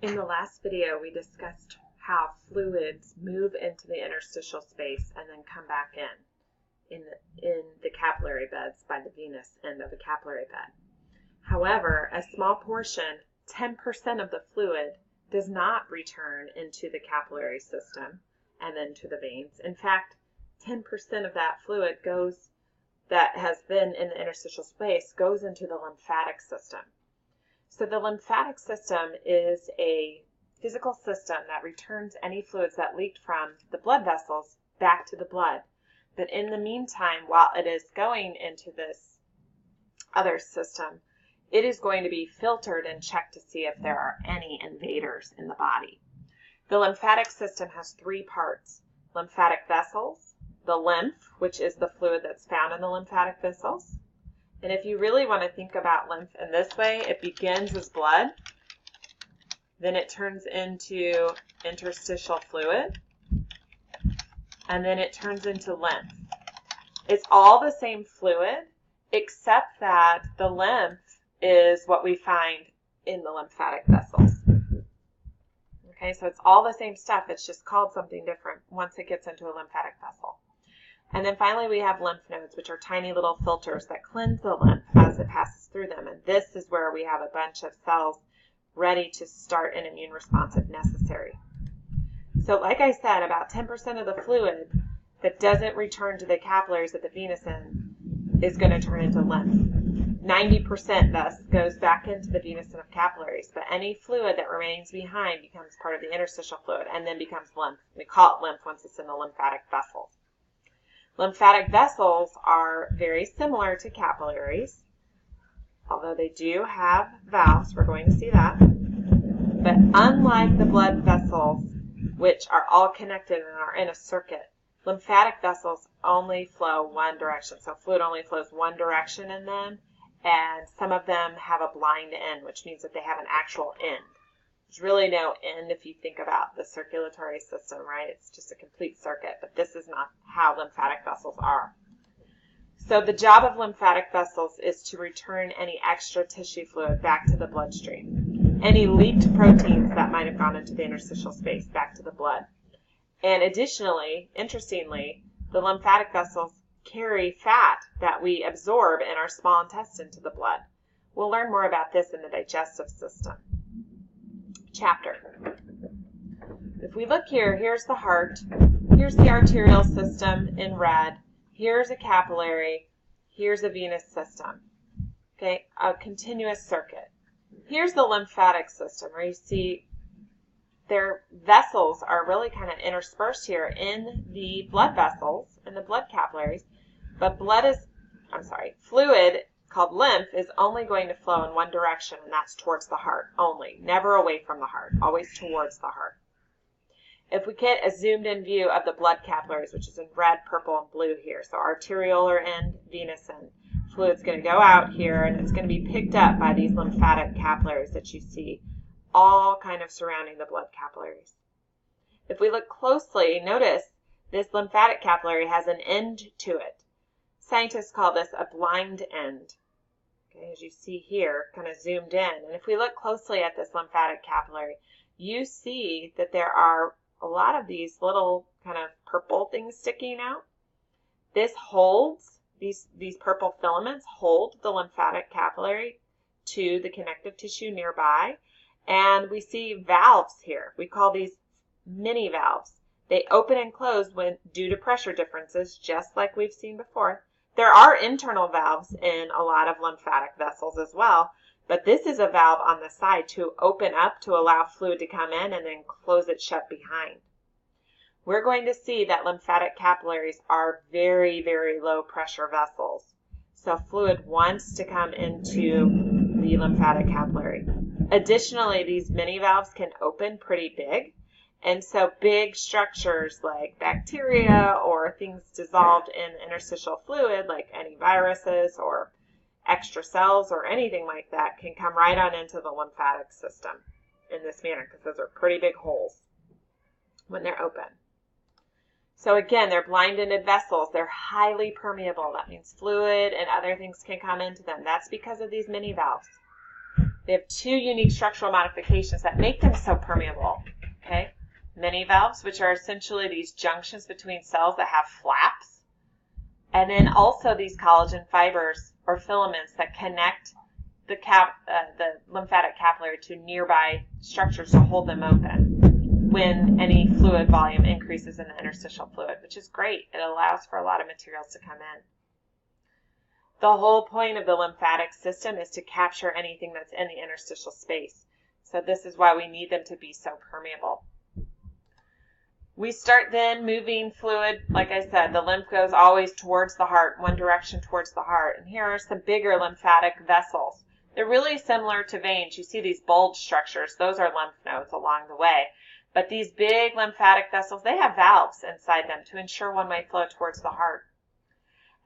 In the last video, we discussed how fluids move into the interstitial space and then come back in the capillary beds by the venous end of the capillary bed. However, a small portion, 10% of the fluid, does not return into the capillary system and then to the veins. In fact, 10% of that fluid that has been in the interstitial space goes into the lymphatic system. So the lymphatic system is a physical system that returns any fluids that leaked from the blood vessels back to the blood. But in the meantime, while it is going into this other system, it is going to be filtered and checked to see if there are any invaders in the body. The lymphatic system has three parts: lymphatic vessels, the lymph, which is the fluid that's found in the lymphatic vessels. And if you really want to think about lymph in this way, it begins as blood, then it turns into interstitial fluid, and then it turns into lymph. It's all the same fluid, except that the lymph is what we find in the lymphatic vessels. Okay, so it's all the same stuff, it's just called something different once it gets into a lymphatic vessel. And then finally we have lymph nodes, which are tiny little filters that cleanse the lymph as it passes through them. And this is where we have a bunch of cells ready to start an immune response if necessary. So like I said, about 10% of the fluid that doesn't return to the capillaries at the venous end is going to turn into lymph. 90% thus goes back into the venous end of capillaries, but any fluid that remains behind becomes part of the interstitial fluid and then becomes lymph. We call it lymph once it's in the lymphatic vessels. Lymphatic vessels are very similar to capillaries, although they do have valves. We're going to see that. But unlike the blood vessels, which are all connected and are in a circuit, lymphatic vessels only flow one direction. So fluid only flows one direction in them, and some of them have a blind end, which means that they have an actual end. There's really no end if you think about the circulatory system, right? It's just a complete circuit, but this is not how lymphatic vessels are. So the job of lymphatic vessels is to return any extra tissue fluid back to the bloodstream, any leaked proteins that might have gone into the interstitial space back to the blood. And additionally, interestingly, the lymphatic vessels carry fat that we absorb in our small intestine to the blood. We'll learn more about this in the digestive system chapter. If we look here, here's the heart, here's the arterial system in red, here's a capillary, here's a venous system, okay, a continuous circuit. Here's the lymphatic system, where you see their vessels are really kind of interspersed here in the blood vessels, in the blood capillaries, but fluid called lymph is only going to flow in one direction, and that's towards the heart only, never away from the heart, always towards the heart. If we get a zoomed in view of the blood capillaries, which is in red, purple, and blue here, so arteriolar end, venous end, fluid's going to go out here, and it's going to be picked up by these lymphatic capillaries that you see, all kind of surrounding the blood capillaries. If we look closely, notice this lymphatic capillary has an end to it. Scientists call this a blind end. Okay, as you see here, kind of zoomed in. And if we look closely at this lymphatic capillary, you see that there are a lot of these little kind of purple things sticking out. This holds, these purple filaments hold the lymphatic capillary to the connective tissue nearby. And we see valves here. We call these mini valves. They open and close due to pressure differences, just like we've seen before. There are internal valves in a lot of lymphatic vessels as well, but this is a valve on the side to open up to allow fluid to come in and then close it shut behind. We're going to see that lymphatic capillaries are very, very low pressure vessels. So fluid wants to come into the lymphatic capillary. Additionally, these mini valves can open pretty big. And so big structures like bacteria or things dissolved in interstitial fluid, like any viruses or extra cells or anything like that, can come right on into the lymphatic system in this manner, because those are pretty big holes when they're open. So again, they're blind-ended vessels. They're highly permeable. That means fluid and other things can come into them. That's because of these mini valves. They have two unique structural modifications that make them so permeable. Okay, mini valves, which are essentially these junctions between cells that have flaps, and then also these collagen fibers or filaments that connect the lymphatic capillary to nearby structures to hold them open when any fluid volume increases in the interstitial fluid, which is great. It allows for a lot of materials to come in. The whole point of the lymphatic system is to capture anything that's in the interstitial space. So this is why we need them to be so permeable. We start then moving fluid. Like I said, the lymph goes always towards the heart, one direction towards the heart. And here are some bigger lymphatic vessels. They're really similar to veins. You see these bulge structures. Those are lymph nodes along the way. But these big lymphatic vessels, they have valves inside them to ensure one-way flow towards the heart.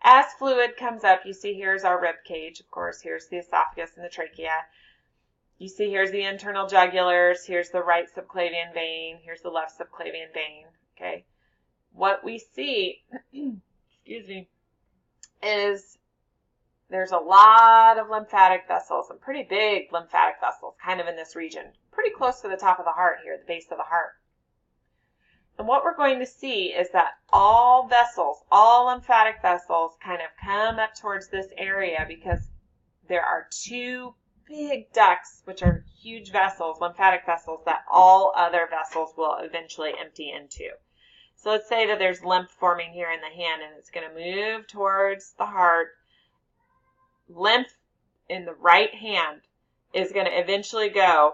As fluid comes up, you see here's our rib cage. Of course, here's the esophagus and the trachea. You see here's the internal jugulars. Here's the right subclavian vein. Here's the left subclavian vein. Okay. What we see, excuse me, is there's a lot of lymphatic vessels, and pretty big lymphatic vessels kind of in this region, pretty close to the top of the heart here, the base of the heart. And what we're going to see is that all vessels, all lymphatic vessels kind of come up towards this area because there are two big ducts, which are huge vessels, lymphatic vessels, that all other vessels will eventually empty into. So let's say that there's lymph forming here in the hand and it's going to move towards the heart. Lymph in the right hand is going to eventually go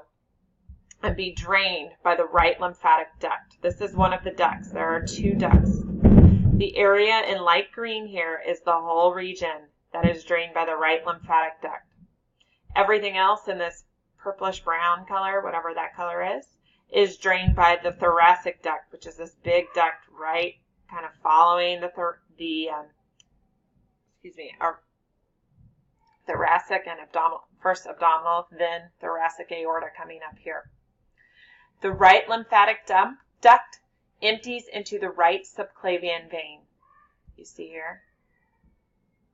and be drained by the right lymphatic duct. This is one of the ducts. There are two ducts. The area in light green here is the whole region that is drained by the right lymphatic duct. Everything else in this purplish brown color, whatever that color is drained by the thoracic duct, which is this big duct right kind of following the thoracic and abdominal, first abdominal, then thoracic aorta coming up here. The right lymphatic duct empties into the right subclavian vein. You see here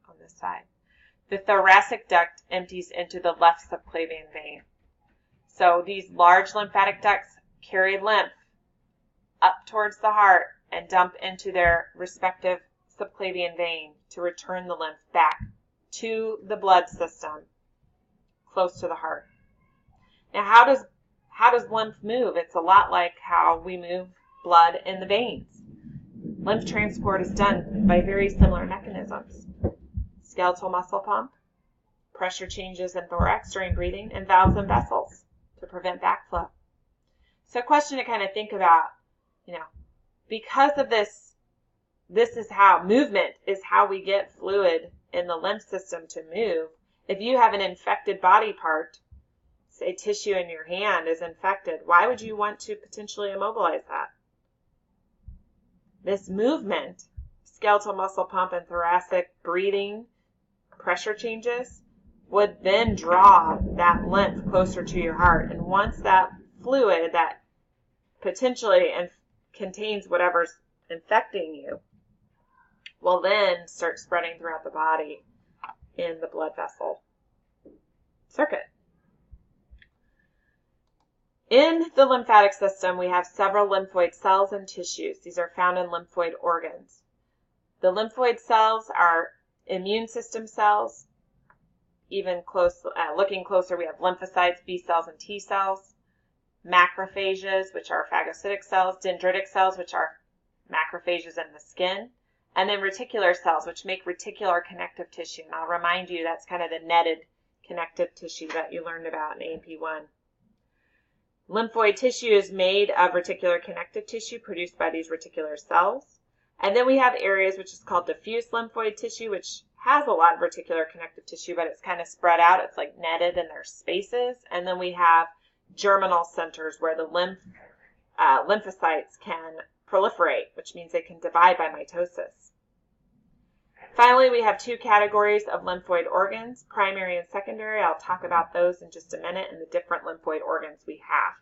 on this side. The thoracic duct empties into the left subclavian vein. So these large lymphatic ducts carry lymph up towards the heart and dump into their respective subclavian vein to return the lymph back to the blood system close to the heart. Now, how does lymph move? It's a lot like how we move blood in the veins. Lymph transport is done by very similar mechanisms. Skeletal muscle pump, pressure changes in thorax during breathing, and valves and vessels to prevent backflow. So a question to kind of think about, because of this is how movement is how we get fluid in the lymph system to move. If you have an infected body part, say tissue in your hand is infected, why would you want to potentially immobilize that? This movement, skeletal muscle pump and thoracic breathing, pressure changes, would then draw that lymph closer to your heart. And once that fluid that potentially contains whatever's infecting you will then start spreading throughout the body in the blood vessel circuit. In the lymphatic system, we have several lymphoid cells and tissues. These are found in lymphoid organs. The lymphoid cells are immune system cells. Even looking closer, we have lymphocytes, B cells, and T cells. Macrophages, which are phagocytic cells. Dendritic cells, which are macrophages in the skin. And then reticular cells, which make reticular connective tissue. And I'll remind you, that's kind of the netted connective tissue that you learned about in AP1. Lymphoid tissue is made of reticular connective tissue produced by these reticular cells. And then we have areas which is called diffuse lymphoid tissue, which has a lot of reticular connective tissue, but it's kind of spread out. It's like netted and there's spaces. And then we have germinal centers where the lymphocytes can proliferate, which means they can divide by mitosis. Finally, we have two categories of lymphoid organs, primary and secondary. I'll talk about those in just a minute and the different lymphoid organs we have.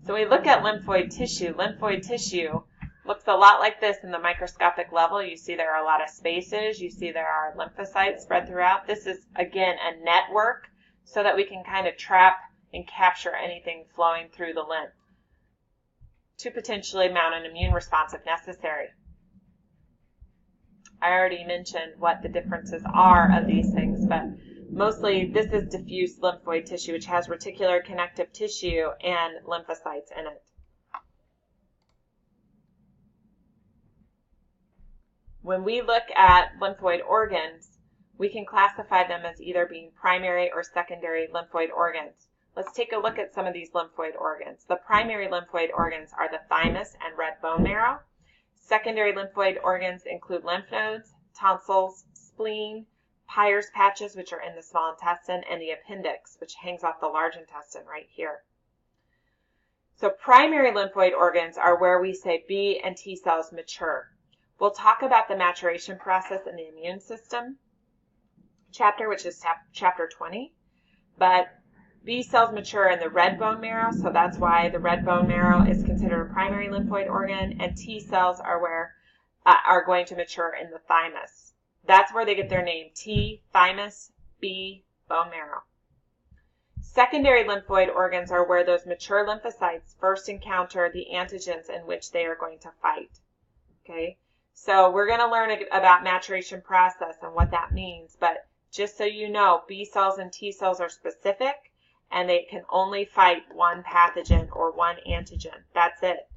So we look at lymphoid tissue. Lymphoid tissue looks a lot like this in the microscopic level. You see there are a lot of spaces. You see there are lymphocytes spread throughout. This is, again, a network. so that we can kind of trap and capture anything flowing through the lymph to potentially mount an immune response if necessary. I already mentioned what the differences are of these things, but mostly this is diffuse lymphoid tissue, which has reticular connective tissue and lymphocytes in it. When we look at lymphoid organs, we can classify them as either being primary or secondary lymphoid organs. Let's take a look at some of these lymphoid organs. The primary lymphoid organs are the thymus and red bone marrow. Secondary lymphoid organs include lymph nodes, tonsils, spleen, Peyer's patches, which are in the small intestine, and the appendix, which hangs off the large intestine right here. So primary lymphoid organs are where we say B and T cells mature. We'll talk about the maturation process in the immune system chapter, which is chapter 20, but B cells mature in the red bone marrow, so that's why the red bone marrow is considered a primary lymphoid organ, and T cells are going to mature in the thymus. That's where they get their name, T, thymus, B, bone marrow. Secondary lymphoid organs are where those mature lymphocytes first encounter the antigens in which they are going to fight. Okay, so we're going to learn about maturation process and what that means, but just so you know, B cells and T cells are specific, and they can only fight one pathogen or one antigen. That's it.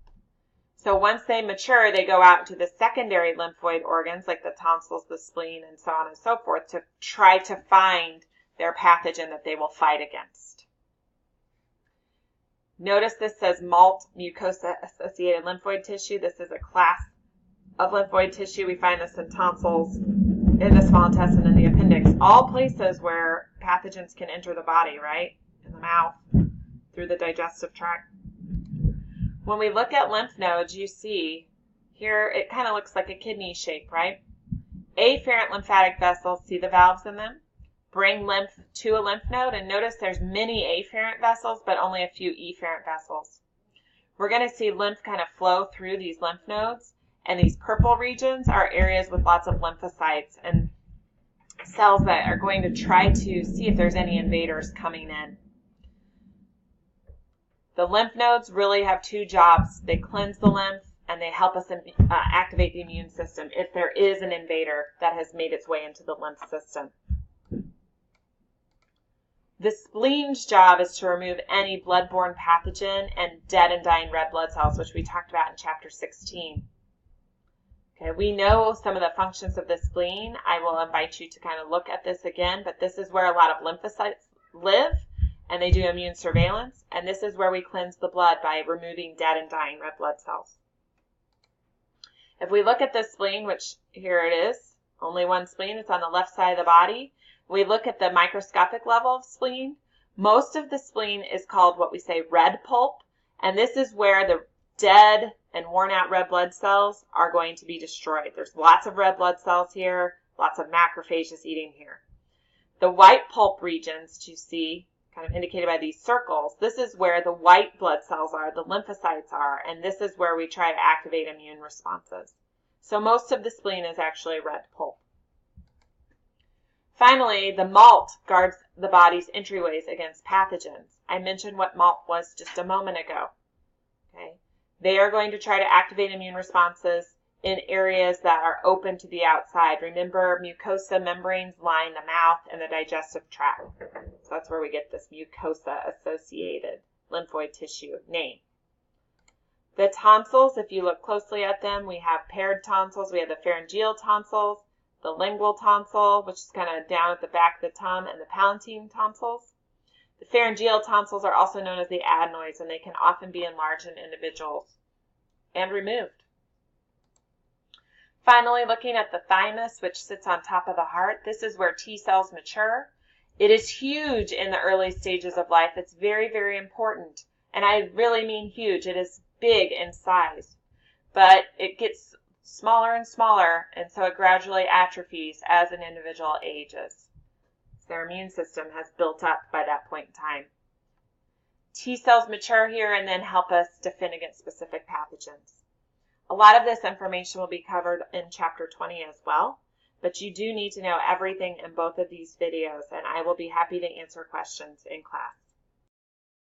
So once they mature, they go out to the secondary lymphoid organs like the tonsils, the spleen, and so on and so forth to try to find their pathogen that they will fight against. Notice this says MALT, mucosa-associated lymphoid tissue. This is a class of lymphoid tissue. We find this in tonsils, in the small intestine, and the appendix. All places where pathogens can enter the body, right? In the mouth, through the digestive tract. When we look at lymph nodes, you see here it kind of looks like a kidney shape, right? Afferent lymphatic vessels, see the valves in them? Bring lymph to a lymph node, and notice there's many afferent vessels, but only a few efferent vessels. We're going to see lymph kind of flow through these lymph nodes, and these purple regions are areas with lots of lymphocytes and cells that are going to try to see if there's any invaders coming in. The lymph nodes really have two jobs. They cleanse the lymph, and they help us activate the immune system if there is an invader that has made its way into the lymph system. The spleen's job is to remove any blood-borne pathogen and dead and dying red blood cells, which we talked about in chapter 16. Okay, we know some of the functions of the spleen. I will invite you to kind of look at this again, but this is where a lot of lymphocytes live, and they do immune surveillance, and this is where we cleanse the blood by removing dead and dying red blood cells. If we look at the spleen, which here it is, only one spleen, it's on the left side of the body. We look at the microscopic level of spleen. Most of the spleen is called what we say red pulp, and this is where the dead and worn out red blood cells are going to be destroyed. There's lots of red blood cells here, lots of macrophages eating here. The white pulp regions you see, kind of indicated by these circles, this is where the white blood cells are, the lymphocytes are, and this is where we try to activate immune responses. So most of the spleen is actually red pulp. Finally, the MALT guards the body's entryways against pathogens. I mentioned what MALT was just a moment ago. Okay? They are going to try to activate immune responses in areas that are open to the outside. Remember, mucosa membranes line the mouth and the digestive tract. So that's where we get this mucosa-associated lymphoid tissue name. The tonsils, if you look closely at them, we have paired tonsils. We have the pharyngeal tonsils, the lingual tonsil, which is kind of down at the back of the tongue, and the palatine tonsils. The pharyngeal tonsils are also known as the adenoids, and they can often be enlarged in individuals and removed. Finally, looking at the thymus, which sits on top of the heart, this is where T cells mature. It is huge in the early stages of life. It's very, very important, and I really mean huge. It is big in size, but it gets smaller and smaller, and so it gradually atrophies as an individual ages. Their immune system has built up by that point in time. T cells mature here and then help us defend against specific pathogens. A lot of this information will be covered in chapter 20 as well, But you do need to know everything in both of these videos, and I will be happy to answer questions in class.